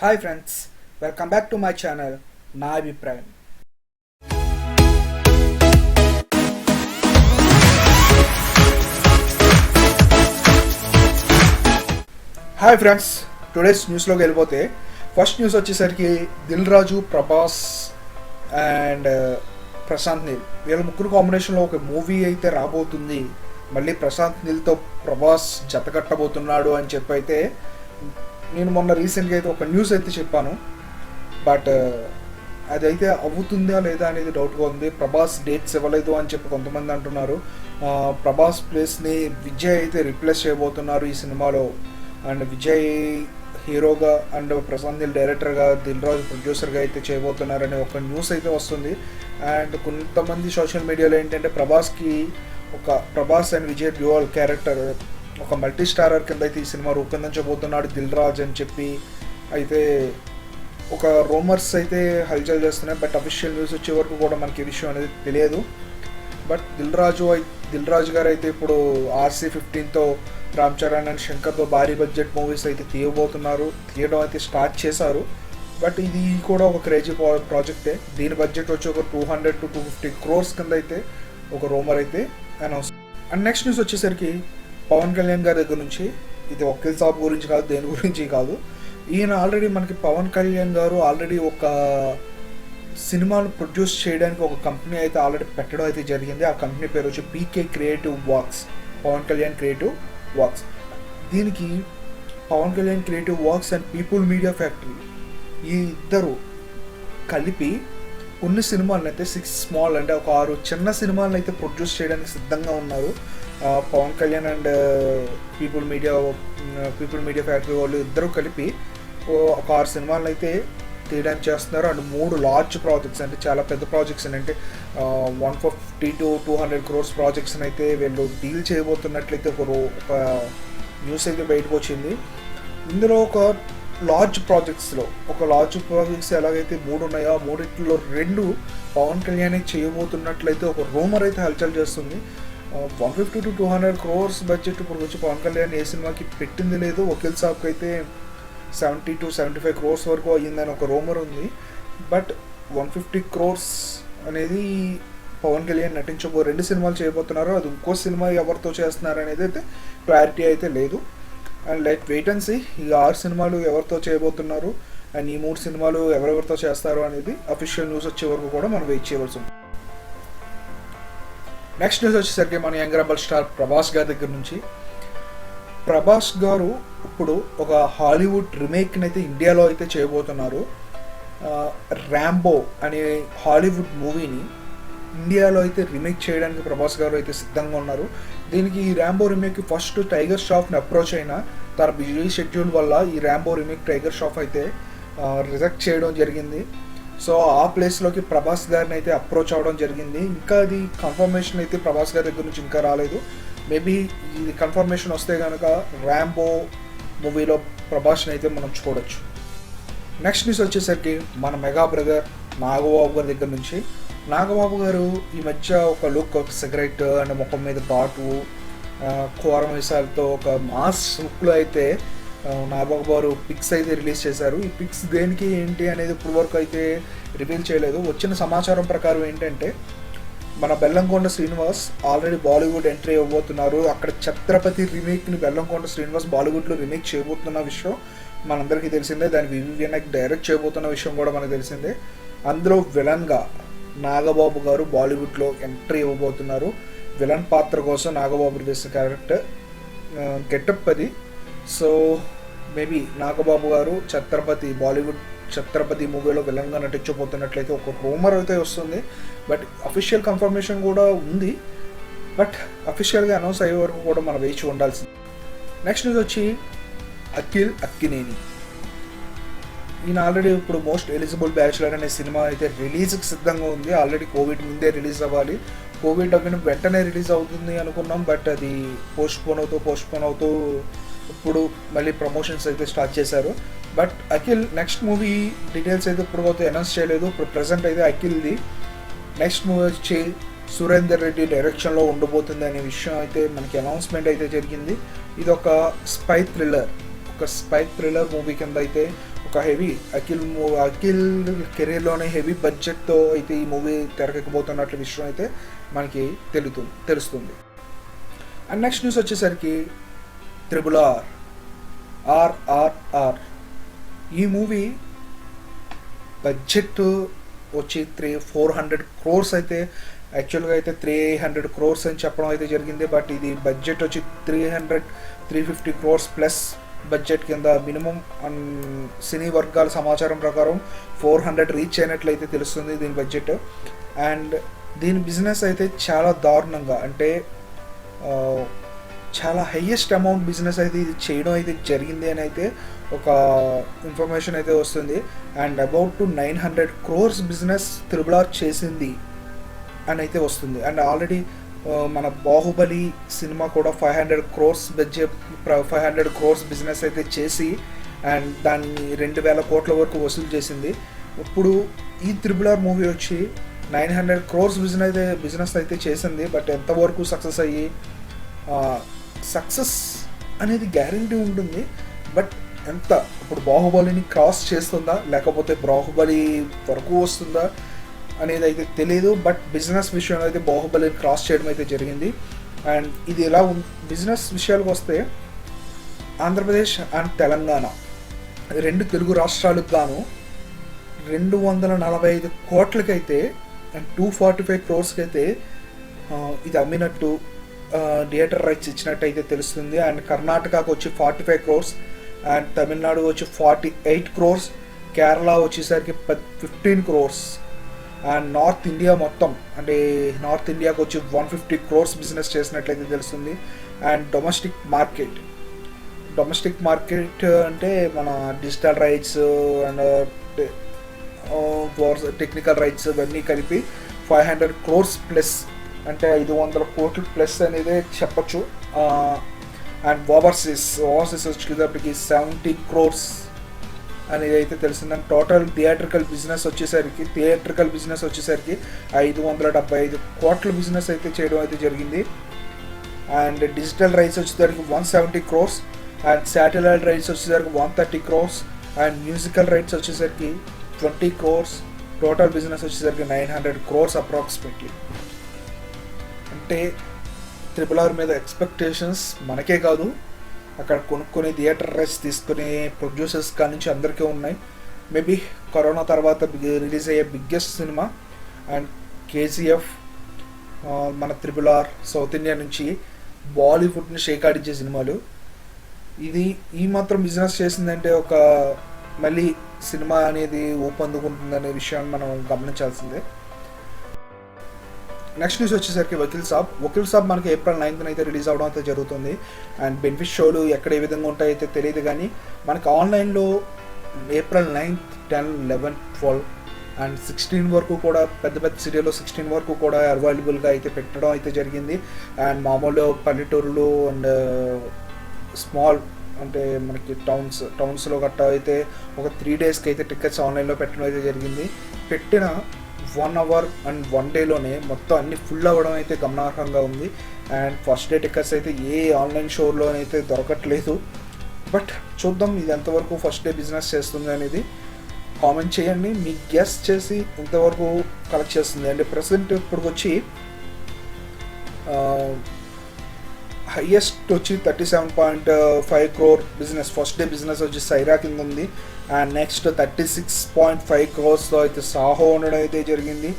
Hi friends, welcome back to my channel నా అభిప్రాయం. Hi friends, today's న్యూస్లోకి వెళ్ళిపోతే first news వచ్చేసరికి దిల్ రాజు, ప్రభాస్ అండ్ ప్రశాంత్ నీల్ వీళ్ళ ముగ్గురు కాంబినేషన్లో ఒక మూవీ అయితే రాబోతుంది. మళ్ళీ ప్రశాంత్ నీల్తో ప్రభాస్ జత కట్టబోతున్నాడు అని చెప్పి అయితే నేను మొన్న రీసెంట్గా అయితే ఒక న్యూస్ అయితే చెప్పాను. బట్ అదైతే అవుతుందా లేదా అనేది డౌట్గా ఉంది. ప్రభాస్ డేట్స్ ఇవ్వలేదు అని చెప్పి కొంతమంది అంటున్నారు. ప్రభాస్ ప్లేస్ని విజయ్ అయితే రీప్లేస్ చేయబోతున్నారు ఈ సినిమాలో. అండ్ విజయ్ హీరోగా అండ్ ప్రశాంత్ నీల్ డైరెక్టర్గా, దిల్ రాజు ప్రొడ్యూసర్గా అయితే చేయబోతున్నారనే ఒక న్యూస్ అయితే వస్తుంది. అండ్ కొంతమంది సోషల్ మీడియాలో ఏంటంటే Prabhas and Vijay dual character ఒక మల్టీ స్టారర్ కింద అయితే ఈ సినిమా రూపొందించబోతున్నాడు దిల్ రాజ్ అని చెప్పి అయితే ఒక రూమర్స్ అయితే హల్చల్ చేస్తున్నాయి. బట్ అఫీషియల్ న్యూస్ వచ్చే వరకు కూడా మనకి ఈ విషయం అనేది తెలియదు. బట్ దిల్ రాజు గారు అయితే ఇప్పుడు RC-15తో రామ్ చరణ్ అండ్ శంకర్తో భారీ బడ్జెట్ మూవీస్ అయితే తీయడం అయితే స్టార్ట్ చేశారు. బట్ ఇది కూడా ఒక క్రేజీ ప్రాజెక్టే. దీని బడ్జెట్ వచ్చి ఒక 200 to 250 crores కింద అయితే ఒక రూమర్ అయితే అనౌన్స్. అండ్ నెక్స్ట్ న్యూస్ వచ్చేసరికి పవన్ కళ్యాణ్ గారి దగ్గర నుంచి, ఇది వకీల్ సాబ్ గురించి కాదు, దేని గురించి కాదు, ఈయన ఆల్రెడీ మనకి పవన్ కళ్యాణ్ గారు ఆల్రెడీ ఒక సినిమాను ప్రొడ్యూస్ చేయడానికి ఒక కంపెనీ అయితే ఆల్రెడీ పెట్టడం అయితే జరిగింది. ఆ కంపెనీ పేరు వచ్చి PK creative works, Pawan Kalyan creative works. దీనికి Pawan Kalyan creative works and people media factory ఈ ఇద్దరు కలిపి కొన్ని సినిమాలను అయితే 6 స్మాల్ అంటే ఒక 6 చిన్న సినిమాలను అయితే ప్రొడ్యూస్ చేయడానికి సిద్ధంగా ఉన్నారు. Pawan Kalyan and people media Factory వాళ్ళు ఇద్దరు కలిపి ఒక 6 సినిమాలను అయితే తీయడానికి చేస్తున్నారు. అండ్ 3 లార్జ్ ప్రాజెక్ట్స్ అంటే చాలా పెద్ద ప్రాజెక్ట్స్ అంటే 150 to 200 crores ప్రాజెక్ట్స్ని అయితే వీళ్ళు డీల్ చేయబోతున్నట్లయితే ఒక న్యూస్ అయితే బయటకు వచ్చింది. ఇందులో ఒక లార్జ్ ప్రాజెక్ట్స్ ఎలాగైతే 3 ఉన్నాయో ఆ 3లో 2 పవన్ కళ్యాణ్ చేయబోతున్నట్లయితే ఒక రూమర్ అయితే హల్చల్ చేస్తుంది. 150 to 200 crores బడ్జెట్ ఇప్పుడు వచ్చి పవన్ కళ్యాణ్ ఏ సినిమాకి పెట్టింది లేదు. వకీల్ సాబ్కి అయితే 70 to 75 crores వరకు అయ్యిందని ఒక రూమర్ ఉంది. బట్ 150 crores అనేది పవన్ కళ్యాణ్ 2 సినిమాలు చేయబోతున్నారు. అది ఇంకో సినిమా ఎవరితో చేస్తున్నారు అనేది అయితే క్లారిటీ అయితే లేదు. అండ్ వెయిట్ అండ్ సీ ఈ 6 సినిమాలు ఎవరితో చేయబోతున్నారు అండ్ ఈ 3 సినిమాలు ఎవరెవరితో చేస్తారు అనేది అఫీషియల్ న్యూస్ వచ్చే వరకు కూడా మనం వెయిట్ చేయవలసి ఉంది. నెక్స్ట్ న్యూస్ వచ్చేసరికి మన యంగ్ రెబల్ స్టార్ ప్రభాస్ గారి దగ్గర నుంచి. ప్రభాస్ గారు ఇప్పుడు ఒక హాలీవుడ్ రీమేక్ని అయితే ఇండియాలో అయితే చేయబోతున్నారు. ర్యాంబో అనే హాలీవుడ్ మూవీని ఇండియాలో అయితే రీమేక్ చేయడానికి ప్రభాస్ గారు అయితే సిద్ధంగా ఉన్నారు. దీనికి ఈ ర్యాంబో రీమేక్ ఫస్ట్ టైగర్ ష్రాఫ్ని అప్రోచ్ అయినా తన బిజీ షెడ్యూల్ వల్ల ఈ ర్యాంబో రీమేక్ టైగర్ ష్రాఫ్ అయితే రిజెక్ట్ చేయడం జరిగింది. సో ఆ ప్లేస్లోకి ప్రభాస్ గారిని అయితే అప్రోచ్ అవ్వడం జరిగింది. ఇంకా అది కన్ఫర్మేషన్ అయితే ప్రభాస్ గారి దగ్గర నుంచి ఇంకా రాలేదు. మేబీ ఇది కన్ఫర్మేషన్ వస్తే కనుక ర్యాంబో మూవీలో ప్రభాస్ని అయితే మనం చూడొచ్చు. నెక్స్ట్ న్యూస్ వచ్చేసరికి మన మెగా బ్రదర్ నాగబాబు గారి దగ్గర నుంచి. నాగబాబు గారు ఈ మధ్య ఒక సిగరెట్ అండ్ ముఖం మీద ఘాటు కోరం విషయాలతో ఒక మాస్ లుక్లో అయితే నాగబాబు గారు పిక్స్ అయితే రిలీజ్ చేశారు. ఈ పిక్స్ దేనికి ఏంటి అనేది ఇప్పుడు వరకు అయితే రివీల్ చేయలేదు. వచ్చిన సమాచారం ప్రకారం ఏంటంటే మన బెల్లంకొండ శ్రీనివాస్ ఆల్రెడీ బాలీవుడ్ ఎంట్రీ అవ్వబోతున్నారు. అక్కడ ఛత్రపతి రీమేక్ని బెల్లంకొండ శ్రీనివాస్ బాలీవుడ్లో రీమేక్ చేయబోతున్న విషయం మనందరికీ తెలిసిందే. దాన్ని వివిఎన్ఎక్ డైరెక్ట్ చేయబోతున్న విషయం కూడా మనకు తెలిసిందే. అందులో విలన్గా నాగబాబు గారు బాలీవుడ్లో ఎంట్రీ ఇవ్వబోతున్నారు. విలన్ పాత్ర కోసం నాగబాబు చేసిన క్యారెక్టర్ గెటప్ అది. సో మేబీ నాగబాబు గారు ఛత్రపతి మూవీలో విలన్గా నటించబోతున్నట్లయితే ఒక రూమర్ అయితే వస్తుంది. బట్ అఫీషియల్ కన్ఫర్మేషన్ కూడా ఉంది. బట్ అఫీషియల్గా అనౌన్స్ అయ్యే వరకు కూడా మనం వేచి ఉండాల్సింది. నెక్స్ట్ న్యూస్ వచ్చి అక్కినేని. ఈయన ఆల్రెడీ ఇప్పుడు మోస్ట్ ఎలిజిబుల్ బ్యాచులర్ అనే సినిమా అయితే రిలీజ్కి సిద్ధంగా ఉంది. ఆల్రెడీ కోవిడ్ ముందే రిలీజ్ అవ్వాలి. కోవిడ్ అవ్విన వెంటనే రిలీజ్ అవుతుంది అనుకున్నాం. బట్ అది పోస్ట్పోన్ అవుతూ ఇప్పుడు మళ్ళీ ప్రమోషన్స్ అయితే స్టార్ట్ చేశారు. But Akhil next movie details అయితే ఇప్పుడు అయితే అనౌన్స్ చేయలేదు. ఇప్పుడు ప్రజెంట్ అయితే అఖిల్ది నెక్స్ట్ మూవీ వచ్చి సురేందర్ రెడ్డి డైరెక్షన్లో ఉండబోతుంది అనే విషయం అయితే మనకి అనౌన్స్మెంట్ అయితే జరిగింది. ఇది ఒక స్పై థ్రిల్లర్ మూవీ కింద అయితే ఒక హెవీ అఖిల్ కెరీర్లోనే హెవీ బడ్జెట్తో అయితే ఈ మూవీ తెరకెక్కబోతున్నట్లు విషయం అయితే మనకి తెలుస్తుంది. అండ్ నెక్స్ట్ న్యూస్ వచ్చేసరికి త్రిబుల్ ఆర్. ఈ మూవీ బడ్జెట్ వచ్చి 400 crores అయితే యాక్చువల్గా అయితే 300 crores అని చెప్పడం అయితే జరిగింది. బట్ ఇది బడ్జెట్ వచ్చి 350 crores ప్లస్ బడ్జెట్ కింద మినిమం సినీ వర్గాల సమాచారం ప్రకారం 400 రీచ్ అయినట్లయితే తెలుస్తుంది దీని బడ్జెట్. అండ్ దీని బిజినెస్ అయితే చాలా దారుణంగా, అంటే చాలా హైయెస్ట్ అమౌంట్ బిజినెస్ అయితే ఇది చేయడం అయితే జరిగింది అని అయితే ఒక ఇన్ఫర్మేషన్ అయితే వస్తుంది. And about to 900 crores business triple R చేసింది అని అయితే వస్తుంది. అండ్ ఆల్రెడీ మన బాహుబలి సినిమా కూడా 500 crores బడ్జెట్ 500 crores బిజినెస్ అయితే చేసి అండ్ దాన్ని 2000 కోట్ల వరకు వసూలు చేసింది. ఇప్పుడు ఈ త్రిబుల్ ఆర్ మూవీ వచ్చి 900 crores బిజినెస్ అయితే చేసింది. బట్ ఎంతవరకు సక్సెస్ అయ్యి సక్సెస్ అనేది గ్యారంటీ ఉంటుంది. బట్ ఎంత ఇప్పుడు బాహుబలిని క్రాస్ చేస్తుందా లేకపోతే బాహుబలి వరకు వస్తుందా అనేది అయితే తెలియదు. బట్ బిజినెస్ విషయంలో అయితే బాహుబలిని క్రాస్ చేయడం అయితే జరిగింది. అండ్ ఇది ఎలా బిజినెస్ విషయాలకు వస్తే ఆంధ్రప్రదేశ్ అండ్ తెలంగాణ 2 తెలుగు రాష్ట్రాలకు గాను 245 కోట్లకైతే అండ్ 245 crores అయితే ఇది అమ్మినట్టు థియేటర్ రైట్స్ ఇచ్చినట్టు అయితే తెలుస్తుంది. అండ్ కర్ణాటకకు వచ్చి 45 crores అండ్ తమిళనాడు వచ్చి 48 crores, కేరళ వచ్చేసరికి 15 crores అండ్ నార్త్ ఇండియా మొత్తం అంటే నార్త్ ఇండియాకి వచ్చి 150 crores బిజినెస్ చేసినట్లయితే తెలుస్తుంది. అండ్ డొమెస్టిక్ మార్కెట్ అంటే మన digital rights and technical rights ఇవన్నీ కలిపి 500 crores ప్లస్ అంటే 500 కోట్లు ప్లస్ అనేది చెప్పచ్చు. అండ్ ఓవర్సీస్ వచ్చేటప్పటికి 70 crores అనేది అయితే తెలిసింది. అండ్ టోటల్ థియేట్రికల్ బిజినెస్ వచ్చేసరికి 575 కోట్ల బిజినెస్ అయితే చేయడం అయితే జరిగింది. అండ్ డిజిటల్ రైట్స్ వచ్చేసరికి 170 crores అండ్ శాటిలైట్ రైట్స్ వచ్చేసరికి 130 crores అండ్ మ్యూజికల్ రైట్స్ వచ్చేసరికి 20 crores. టోటల్ బిజినెస్ వచ్చేసరికి 900 crores అప్రాక్సిమేట్లీ. అంటే త్రిబుల్ ఆర్ మీద ఎక్స్పెక్టేషన్స్ మనకే కాదు, అక్కడ కొనుక్కొని థియేటర్ రైట్స్ తీసుకునే ప్రొడ్యూసర్స్ కాడి నుంచి అందరికీ ఉన్నాయి. మేబీ కరోనా తర్వాత రిలీజ్ అయ్యే బిగ్గెస్ట్ సినిమా. అండ్ కేజీఎఫ్ మన త్రిబుల్ ఆర్ సౌత్ ఇండియా నుంచి బాలీవుడ్ని షేకాడించే సినిమాలు. ఇది ఈ మాత్రం బిజినెస్ చేసిందంటే ఒక మళ్ళీ సినిమా అనేది ఊపందుకుంటుందనే విషయాన్ని మనం గమనించాల్సిందే. నెక్స్ట్ న్యూస్ వచ్చేసరికి వకీల్ సాబ్ మనకి April 9th అయితే రిలీజ్ అవడం అయితే జరుగుతుంది. అండ్ బెనిఫిట్ షోలు ఎక్కడ ఏ విధంగా ఉంటాయో అయితే తెలియదు, కానీ మనకి ఆన్లైన్లో April 9th, 10, 11, 12 అండ్ 16 వరకు కూడా పెద్ద సిటీలో 16 వరకు కూడా అవైలబుల్గా అయితే పెట్టడం అయితే జరిగింది. అండ్ మామూలు పల్లెటూరులు అండ్ స్మాల్ అంటే మనకి టౌన్స్లో గట్టా అయితే ఒక 3 daysకి అయితే టికెట్స్ ఆన్లైన్లో పెట్టడం అయితే జరిగింది. పెట్టిన 1 hour అండ్ 1 dayలోనే మొత్తం అన్ని ఫుల్ అవ్వడం అయితే గమనార్హంగా ఉంది. అండ్ ఫస్ట్ డే టికెట్స్ అయితే ఏ ఆన్లైన్ షోలోనైతే దొరకట్లేదు. బట్ చూద్దాం ఇది ఎంతవరకు ఫస్ట్ డే బిజినెస్ చేస్తుంది అనేది కామెంట్ చేయండి. మీ గెస్ చేసి ఇంతవరకు కలెక్ట్ చేస్తుంది. అంటే ప్రెసెంట్ ఇప్పుడు వచ్చి హైయెస్ట్ వచ్చి 37.5 crore business first day business వచ్చి సైరా కింద ఉంది. అండ్ నెక్స్ట్ 36.5 crores అయితే సాహో ఉండడం అయితే జరిగింది.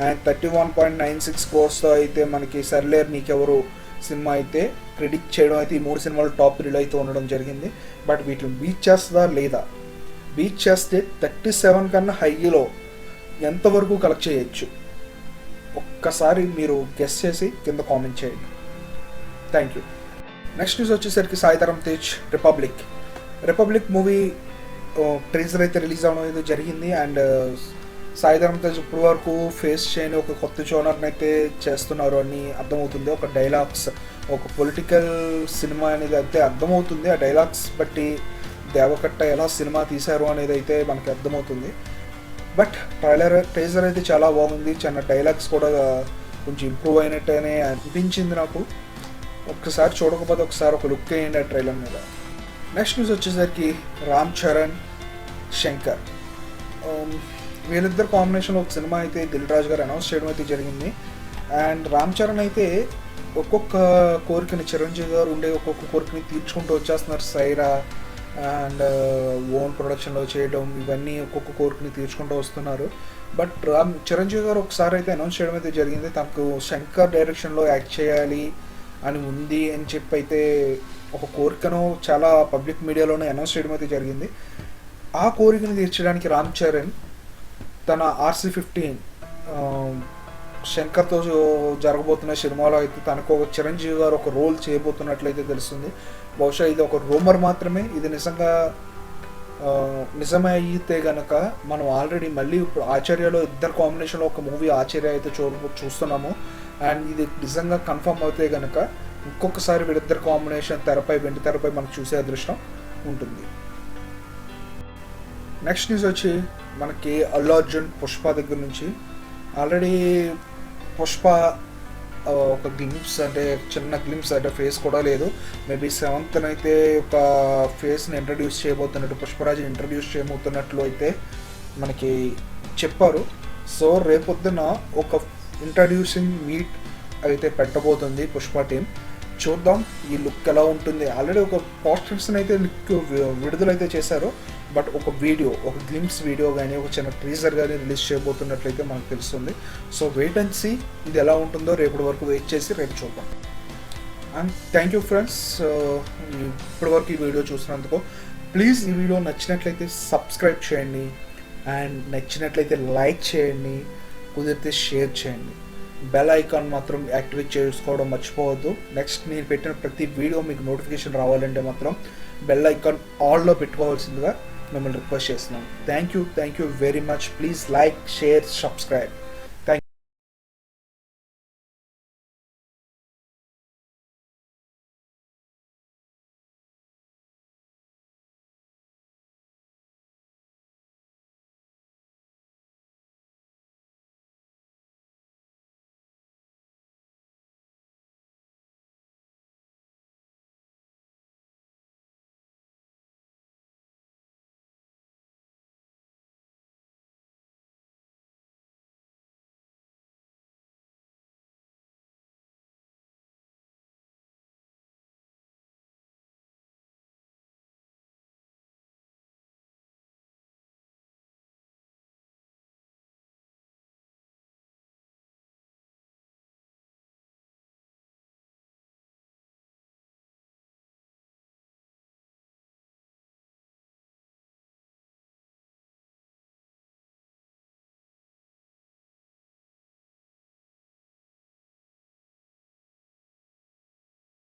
అండ్ 31.96 crores అయితే మనకి సర్లేర్ నీకెవరు సినిమా అయితే ప్రిడిక్ట్ చేయడం అయితే ఈ 3 సినిమాలు టాప్ 3లో అయితే ఉండడం జరిగింది. బట్ వీటిని బీట్ చేస్తుందా లేదా, బీట్ చేస్తే 37 కన్నా హైలో ఎంతవరకు కలెక్ట్ చేయొచ్చు ఒక్కసారి మీరు గెస్ చేసి కింద కామెంట్ చేయండి. Thank you. నెక్స్ట్ న్యూస్ వచ్చేసరికి Sai Dharam Tej republic movie trailer అయితే రిలీజ్ అవ్వడం అయితే జరిగింది. అండ్ సాయి ధరమ్ తేజ్ ఇప్పటి వరకు ఫేస్ చేయని ఒక కొత్త జోనర్ని అయితే చేస్తున్నారు అని అర్థమవుతుంది. ఒక డైలాగ్స్ ఒక పొలిటికల్ సినిమా అనేది అయితే అర్థమవుతుంది. ఆ డైలాగ్స్ బట్టి దేవకట్ట ఎలా సినిమా తీశారు అనేది అయితే మనకి అర్థమవుతుంది. బట్ ట్రైలర్ అయితే చాలా బాగుంది. చిన్న డైలాగ్స్ కూడా కొంచెం ఇంప్రూవ్ అయినట్టనే అనిపించింది నాకు. ఒక్కసారి చూడకపోతే ఒకసారి ఒక లుక్ వేయండి ఆ ట్రైలర్ మీద. నెక్స్ట్ న్యూస్ వచ్చేసరికి రామ్ చరణ్ శంకర్. వీళ్ళిద్దరు కాంబినేషన్లో ఒక సినిమా అయితే దిల్ రాజు గారు అనౌన్స్ చేయడం అయితే జరిగింది. అండ్ రామ్ చరణ్ అయితే ఒక్కొక్క కోరికని, చిరంజీవి గారు ఉండే ఒక్కొక్క కోరికని తీర్చుకుంటూ వచ్చేస్తున్నారు. సైరా అండ్ ఓన్ ప్రొడక్షన్లో చేయడం, ఇవన్నీ ఒక్కొక్క కోరికని తీర్చుకుంటూ వస్తున్నారు. బట్ చిరంజీవి గారు ఒకసారి అయితే అనౌన్స్ చేయడం అయితే జరిగింది, తనకు శంకర్ డైరెక్షన్లో యాక్ట్ చేయాలి అని ఉంది అని చెప్పి అయితే ఒక కోరికను చాలా పబ్లిక్ మీడియాలోనే అనౌన్స్ చేయడం అయితే జరిగింది. ఆ కోరికను తీర్చడానికి రామ్ చరణ్ తన RC-15 శంకర్తో జరగబోతున్న సినిమాలో అయితే తనకు ఒక చిరంజీవి గారు ఒక రోల్ చేయబోతున్నట్లయితే తెలుస్తుంది. బహుశా ఇది ఒక రూమర్ మాత్రమే. ఇది నిజమే అయితే కనుక మనం ఆల్రెడీ మళ్ళీ ఇప్పుడు ఆచార్యలో ఇద్దరు కాంబినేషన్లో ఒక మూవీ ఆచార్య అయితే చూస్తున్నాము. అండ్ ఇది నిజంగా కన్ఫర్మ్ అవుతే కనుక ఇంకొకసారి వీళ్ళిద్దరు కాంబినేషన్ వెండి తెరపై మనకు చూసే అదృష్టం ఉంటుంది. నెక్స్ట్ న్యూస్ వచ్చి మనకి అల్లు అర్జున్ పుష్ప దగ్గర నుంచి. ఆల్రెడీ పుష్ప ఒక గ్లింప్స్, అంటే చిన్న గ్లింప్స్, అంటే ఫేస్ కూడా లేదు, మేబీ 7th అయితే ఒక ఫేస్ని ఇంట్రడ్యూస్ చేయబోతున్నట్టు, పుష్పరాజుని ఇంట్రడ్యూస్ చేయబోతున్నట్లు అయితే మనకి చెప్పారు. సో రేపొద్దున ఒక ఇంట్రడ్యూసింగ్ మీట్ అయితే పెట్టబోతుంది పుష్ప టీం. చూద్దాం ఈ లుక్ ఎలా ఉంటుంది. ఆల్రెడీ ఒక పోస్టర్స్ని అయితే విడుదలైతే చేశారు. బట్ ఒక గ్లింప్స్ వీడియో కానీ ఒక చిన్న టీజర్ కానీ రిలీజ్ చేయబోతున్నట్లయితే మనకు తెలుస్తుంది. సో వెయిట్ అండ్ సీ ఇది ఎలా ఉంటుందో రేపటి వరకు వెయిట్ చేసి రేపు చూద్దాం. అండ్ థ్యాంక్ యూ ఫ్రెండ్స్, ఇప్పటి వరకు ఈ వీడియో చూసినందుకు. ప్లీజ్ ఈ వీడియో నచ్చినట్లయితే సబ్స్క్రైబ్ చేయండి, అండ్ నచ్చినట్లయితే లైక్ చేయండి, కుదిరితే షేర్ చేయండి. బెల్ ఐకాన్ మాత్రం యాక్టివేట్ చేసుకోవడం మర్చిపోవద్దు. నెక్స్ట్ నేను పెట్టిన ప్రతి వీడియో మీకు నోటిఫికేషన్ రావాలంటే మాత్రం బెల్ ఐకాన్ ఆల్లో పెట్టుకోవాల్సిందిగా మిమ్మల్ని రిక్వెస్ట్ చేస్తున్నాను. Thank you very much. Please like, share, subscribe.